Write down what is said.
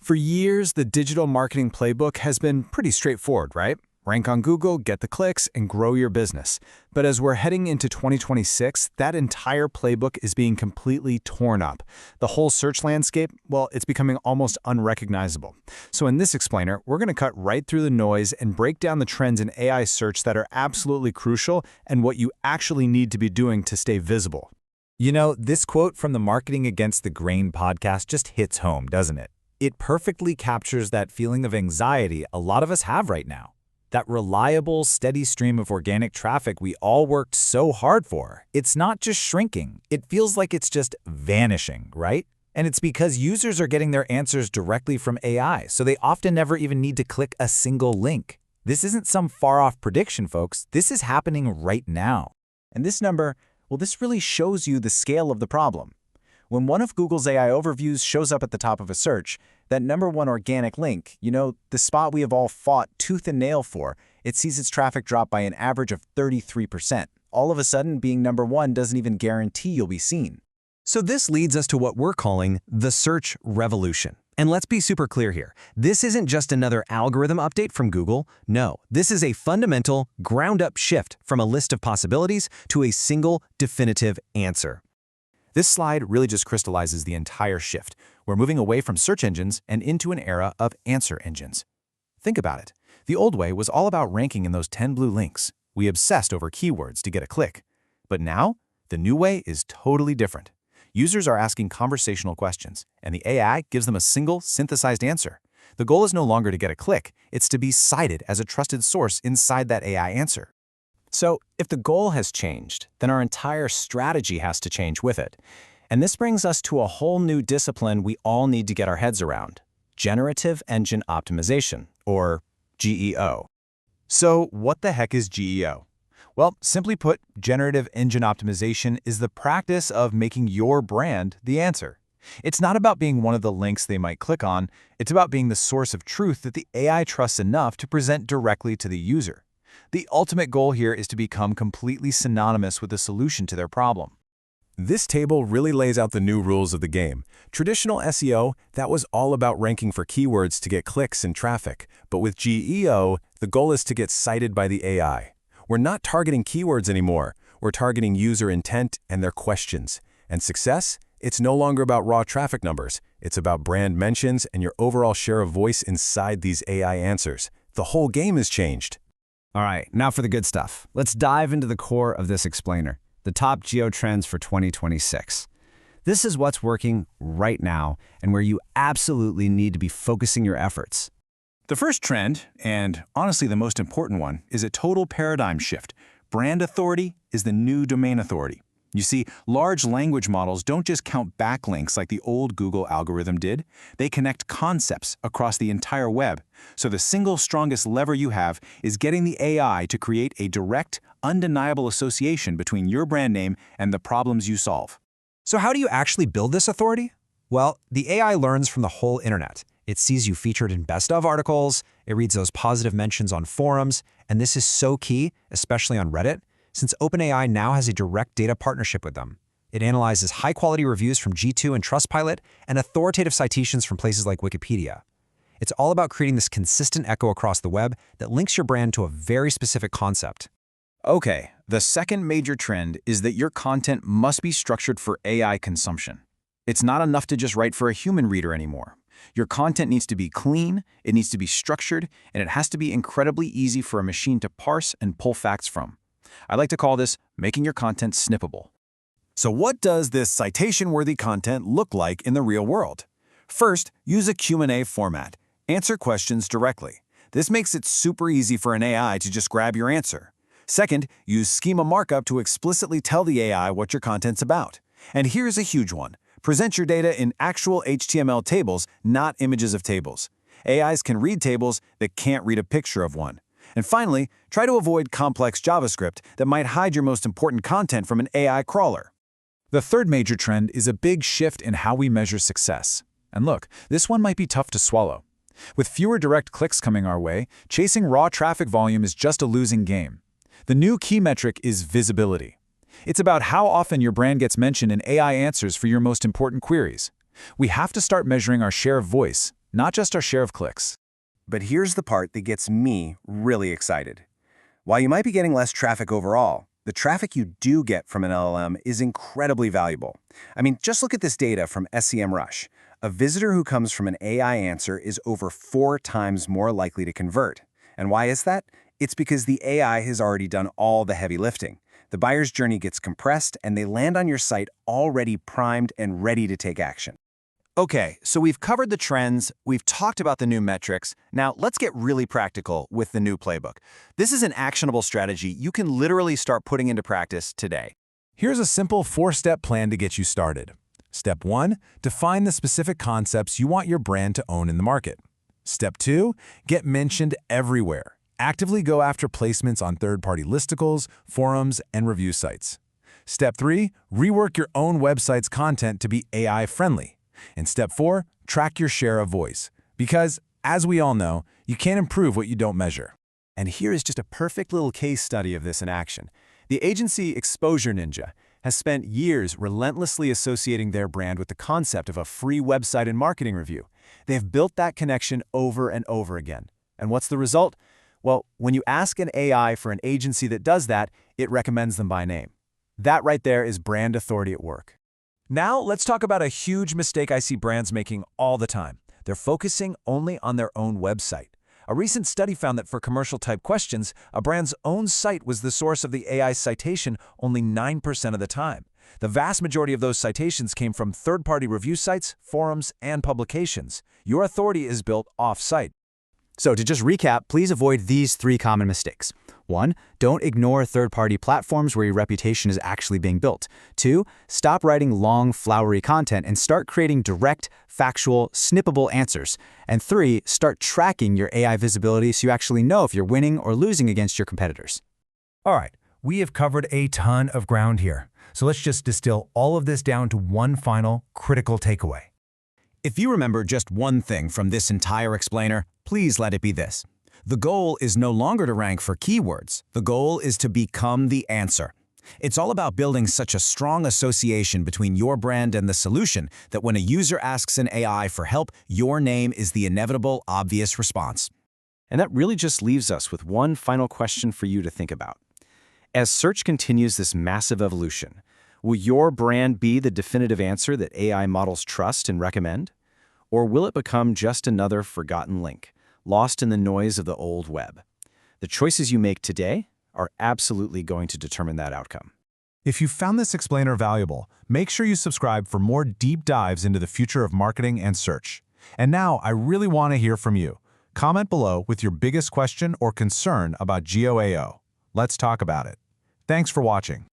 For years, the digital marketing playbook has been pretty straightforward, right? Rank on Google, get the clicks, and grow your business. But as we're heading into 2026, that entire playbook is being completely torn up. The whole search landscape, well, it's becoming almost unrecognizable. So in this explainer, we're going to cut right through the noise and break down the trends in AI search that are absolutely crucial and what you actually need to be doing to stay visible. You know, this quote from the Marketing Against the Grain podcast just hits home, doesn't it? It perfectly captures that feeling of anxiety a lot of us have right now. That reliable, steady stream of organic traffic we all worked so hard for. It's not just shrinking. It feels like it's just vanishing, right? And it's because users are getting their answers directly from AI, so they often never even need to click a single link. This isn't some far-off prediction, folks. This is happening right now. And this number, well, this really shows you the scale of the problem. When one of Google's AI overviews shows up at the top of a search, that #1 organic link, the spot we have all fought tooth and nail for, it sees its traffic drop by an average of 33%. All of a sudden, being #1 doesn't even guarantee you'll be seen. So this leads us to what we're calling the search revolution. And let's be super clear here. This isn't just another algorithm update from Google. No, this is a fundamental, ground-up shift from a list of possibilities to a single, definitive answer. This slide really just crystallizes the entire shift. We're moving away from search engines and into an era of answer engines. Think about it. The old way was all about ranking in those 10 blue links. We obsessed over keywords to get a click. But now, the new way is totally different. Users are asking conversational questions, and the AI gives them a single, synthesized answer. The goal is no longer to get a click, it's to be cited as a trusted source inside that AI answer. So, if the goal has changed, then our entire strategy has to change with it. And this brings us to a whole new discipline we all need to get our heads around: Generative Engine Optimization, or GEO. So, what the heck is GEO? Well, simply put, Generative Engine Optimization is the practice of making your brand the answer. It's not about being one of the links they might click on, it's about being the source of truth that the AI trusts enough to present directly to the user. The ultimate goal here is to become completely synonymous with the solution to their problem. This table really lays out the new rules of the game. Traditional SEO, that was all about ranking for keywords to get clicks and traffic. But with GEO, the goal is to get cited by the AI. We're not targeting keywords anymore. We're targeting user intent and their questions. And success? It's no longer about raw traffic numbers. It's about brand mentions and your overall share of voice inside these AI answers. The whole game has changed. All right, now for the good stuff. Let's dive into the core of this explainer, the top geo trends for 2026. This is what's working right now and where you absolutely need to be focusing your efforts. The first trend, and honestly the most important one, is a total paradigm shift. Brand authority is the new domain authority. You see, large language models don't just count backlinks like the old Google algorithm did. They connect concepts across the entire web. So the single strongest lever you have is getting the AI to create a direct, undeniable association between your brand name and the problems you solve. So how do you actually build this authority? Well, the AI learns from the whole internet. It sees you featured in best of articles, it reads those positive mentions on forums, and this is so key, especially on Reddit, since OpenAI now has a direct data partnership with them. It analyzes high-quality reviews from G2 and Trustpilot and authoritative citations from places like Wikipedia. It's all about creating this consistent echo across the web that links your brand to a very specific concept. Okay, the second major trend is that your content must be structured for AI consumption. It's not enough to just write for a human reader anymore. Your content needs to be clean, it needs to be structured, and it has to be incredibly easy for a machine to parse and pull facts from. I like to call this making your content snippable. So what does this citation-worthy content look like in the real world? First, use a Q&A format. Answer questions directly. This makes it super easy for an AI to just grab your answer. Second, use schema markup to explicitly tell the AI what your content's about. And here's a huge one. Present your data in actual HTML tables, not images of tables. AIs can read tables that can't read a picture of one. And finally, try to avoid complex JavaScript that might hide your most important content from an AI crawler. The third major trend is a big shift in how we measure success. And look, this one might be tough to swallow. With fewer direct clicks coming our way, chasing raw traffic volume is just a losing game. The new key metric is visibility. It's about how often your brand gets mentioned in AI answers for your most important queries. We have to start measuring our share of voice, not just our share of clicks. But here's the part that gets me really excited. While you might be getting less traffic overall, the traffic you do get from an LLM is incredibly valuable. I mean, just look at this data from SEMrush. A visitor who comes from an AI answer is over 4 times more likely to convert. And why is that? It's because the AI has already done all the heavy lifting. The buyer's journey gets compressed, and they land on your site already primed and ready to take action. Okay, so we've covered the trends, we've talked about the new metrics. Now let's get really practical with the new playbook. This is an actionable strategy you can literally start putting into practice today. Here's a simple 4-step plan to get you started. Step 1, define the specific concepts you want your brand to own in the market. Step 2, get mentioned everywhere. Actively go after placements on third-party listicles, forums, and review sites. Step 3, rework your own website's content to be AI-friendly. And step 4, track your share of voice. Because, as we all know, you can't improve what you don't measure. And here is just a perfect little case study of this in action. The agency Exposure Ninja has spent years relentlessly associating their brand with the concept of a free website and marketing review. They have built that connection over and over again. And what's the result? Well, when you ask an AI for an agency that does that, it recommends them by name. That right there is brand authority at work. Now, let's talk about a huge mistake I see brands making all the time. They're focusing only on their own website. A recent study found that for commercial-type questions, a brand's own site was the source of the AI citation only 9% of the time. The vast majority of those citations came from third-party review sites, forums, and publications. Your authority is built off-site. So to just recap, please avoid these 3 common mistakes. 1, don't ignore third-party platforms where your reputation is actually being built. 2, stop writing long, flowery content and start creating direct, factual, snippable answers. And 3, start tracking your AI visibility so you actually know if you're winning or losing against your competitors. All right, we have covered a ton of ground here. So let's just distill all of this down to one final, critical takeaway. If you remember just one thing from this entire explainer, please let it be this. The goal is no longer to rank for keywords. The goal is to become the answer. It's all about building such a strong association between your brand and the solution that when a user asks an AI for help, your name is the inevitable, obvious response. And that really just leaves us with one final question for you to think about. As search continues this massive evolution, will your brand be the definitive answer that AI models trust and recommend? Or will it become just another forgotten link, lost in the noise of the old web? The choices you make today are absolutely going to determine that outcome. If you found this explainer valuable, make sure you subscribe for more deep dives into the future of marketing and search. And now I really want to hear from you. Comment below with your biggest question or concern about GEO. Let's talk about it. Thanks for watching.